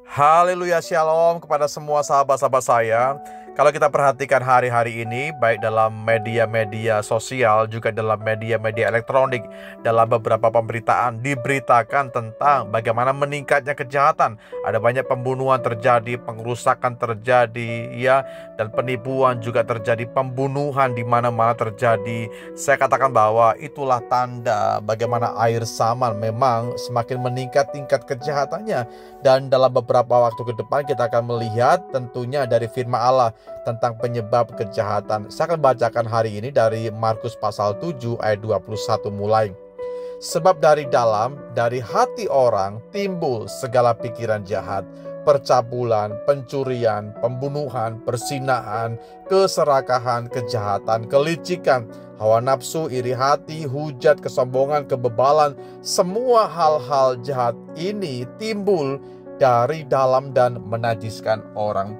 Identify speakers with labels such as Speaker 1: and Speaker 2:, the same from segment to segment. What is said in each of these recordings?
Speaker 1: Haleluya, shalom kepada semua sahabat-sahabat saya. Kalau kita perhatikan hari-hari ini, baik dalam media-media sosial, juga dalam media-media elektronik, dalam beberapa pemberitaan, diberitakan tentang bagaimana meningkatnya kejahatan. Ada banyak pembunuhan terjadi, pengerusakan terjadi, ya, dan penipuan juga terjadi, pembunuhan di mana-mana terjadi. Saya katakan bahwa itulah tanda bagaimana air Saman memang semakin meningkat tingkat kejahatannya. Dan dalam beberapa waktu ke depan kita akan melihat tentunya dari firman Allah tentang penyebab kejahatan. Saya akan bacakan hari ini dari Markus pasal 7 ayat 21 mulai. Sebab dari dalam, dari hati orang timbul segala pikiran jahat, percabulan, pencurian, pembunuhan, perzinahan, keserakahan, kejahatan, kelicikan, hawa nafsu, iri hati, hujat, kesombongan, kebebalan. Semua hal-hal jahat ini timbul dari dalam dan menajiskan orang.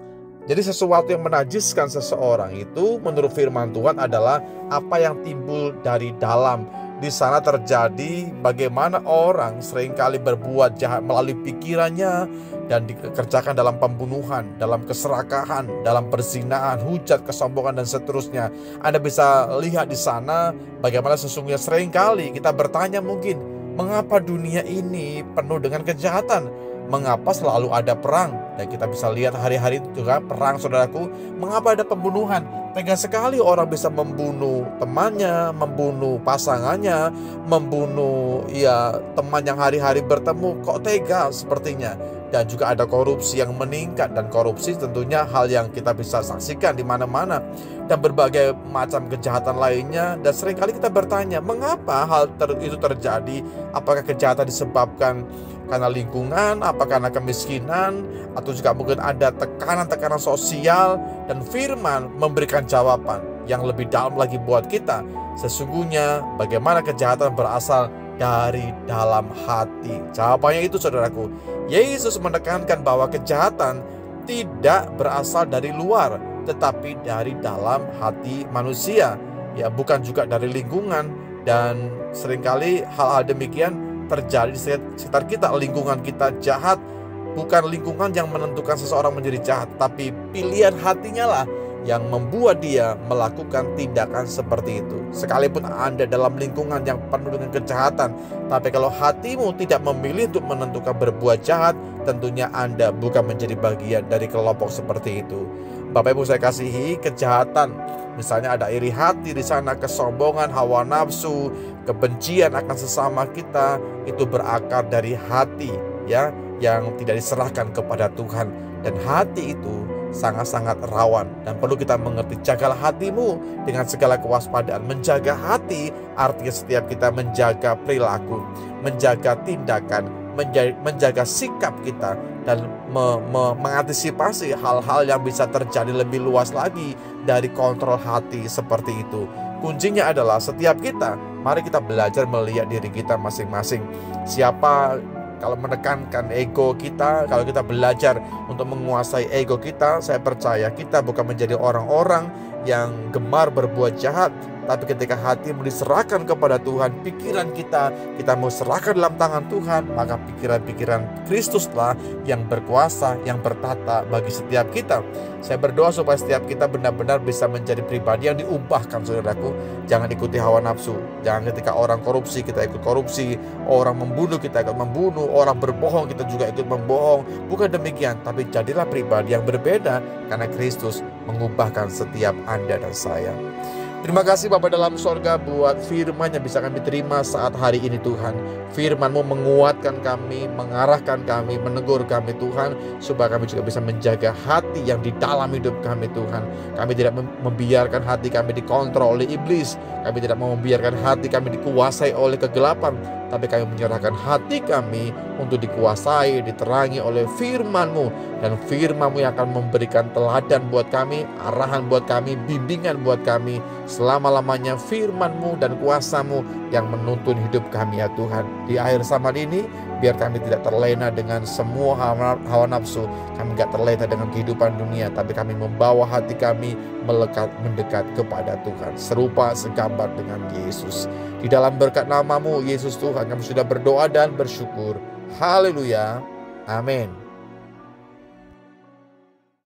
Speaker 1: Jadi sesuatu yang menajiskan seseorang itu menurut firman Tuhan adalah apa yang timbul dari dalam. Di sana terjadi bagaimana orang seringkali berbuat jahat melalui pikirannya dan dikerjakan dalam pembunuhan, dalam keserakahan, dalam perzinahan, hujat, kesombongan, dan seterusnya. Anda bisa lihat di sana bagaimana sesungguhnya seringkali kita bertanya mungkin, mengapa dunia ini penuh dengan kejahatan? Mengapa selalu ada perang? Dan kita bisa lihat hari-hari itu juga perang, saudaraku. Mengapa ada pembunuhan? Tega sekali orang bisa membunuh temannya, membunuh pasangannya, membunuh teman yang hari-hari bertemu. Kok tega sepertinya? Dan juga ada korupsi yang meningkat, dan korupsi tentunya hal yang kita bisa saksikan di mana-mana, dan berbagai macam kejahatan lainnya. Dan seringkali kita bertanya, mengapa hal itu terjadi? Apakah kejahatan disebabkan karena lingkungan, apa karena kemiskinan, atau juga mungkin ada tekanan-tekanan sosial? Dan firman memberikan jawaban yang lebih dalam lagi buat kita. Sesungguhnya bagaimana kejahatan berasal dari dalam hati. Jawabannya itu, saudaraku, Yesus menekankan bahwa kejahatan tidak berasal dari luar, tetapi dari dalam hati manusia, ya, bukan juga dari lingkungan. Dan seringkali hal-hal demikian terjadi di sekitar kita. Lingkungan kita jahat, bukan lingkungan yang menentukan seseorang menjadi jahat, tapi pilihan hatinya lah yang membuat dia melakukan tindakan seperti itu. Sekalipun Anda dalam lingkungan yang penuh dengan kejahatan, tapi kalau hatimu tidak memilih untuk menentukan berbuat jahat, tentunya Anda bukan menjadi bagian dari kelompok seperti itu. Bapak Ibu saya kasihi, kejahatan, misalnya ada iri hati di sana, kesombongan, hawa nafsu, kebencian akan sesama kita, itu berakar dari hati, ya, yang tidak diserahkan kepada Tuhan. Dan hati itu sangat-sangat rawan, dan perlu kita mengerti, jagalah hatimu dengan segala kewaspadaan. Menjaga hati artinya setiap kita menjaga perilaku, menjaga tindakan, menjaga sikap kita, dan mengantisipasi hal-hal yang bisa terjadi lebih luas lagi dari kontrol hati seperti itu. Kuncinya adalah setiap kita, mari kita belajar melihat diri kita masing-masing. Siapa kalau menekankan ego kita, kalau kita belajar untuk menguasai ego kita, saya percaya kita bukan menjadi orang-orang yang gemar berbuat jahat. Tapi ketika hatimu diserahkan kepada Tuhan, pikiran kita mau serahkan dalam tangan Tuhan, maka pikiran-pikiran Kristuslah yang berkuasa, yang bertata bagi setiap kita. Saya berdoa supaya setiap kita benar-benar bisa menjadi pribadi yang diubahkan, saudaraku. Jangan ikuti hawa nafsu. Jangan ketika orang korupsi, kita ikut korupsi. Orang membunuh, kita ikut membunuh. Orang berbohong, kita juga ikut membohong. Bukan demikian, tapi jadilah pribadi yang berbeda, karena Kristus mengubahkan setiap Anda dan saya. Terima kasih Bapa dalam sorga buat firman yang bisa kami terima saat hari ini, Tuhan. Firman-Mu menguatkan kami, mengarahkan kami, menegur kami, Tuhan, supaya kami juga bisa menjaga hati yang di dalam hidup kami, Tuhan. Kami tidak membiarkan hati kami dikontrol oleh iblis. Kami tidak mau membiarkan hati kami dikuasai oleh kegelapan, tapi kami menyerahkan hati kami untuk dikuasai, diterangi oleh firman-Mu. Dan firman-Mu yang akan memberikan teladan buat kami, arahan buat kami, bimbingan buat kami. Selama-lamanya firman-Mu dan kuasa-Mu yang menuntun hidup kami, ya Tuhan. Di akhir zaman ini, biar kami tidak terlena dengan semua hawa nafsu. Kami tidak terlena dengan kehidupan dunia, tapi kami membawa hati kami mendekat kepada Tuhan, serupa segambar dengan Yesus. Di dalam berkat nama-Mu, Yesus Tuhan, kami sudah berdoa dan bersyukur. Haleluya. Amin.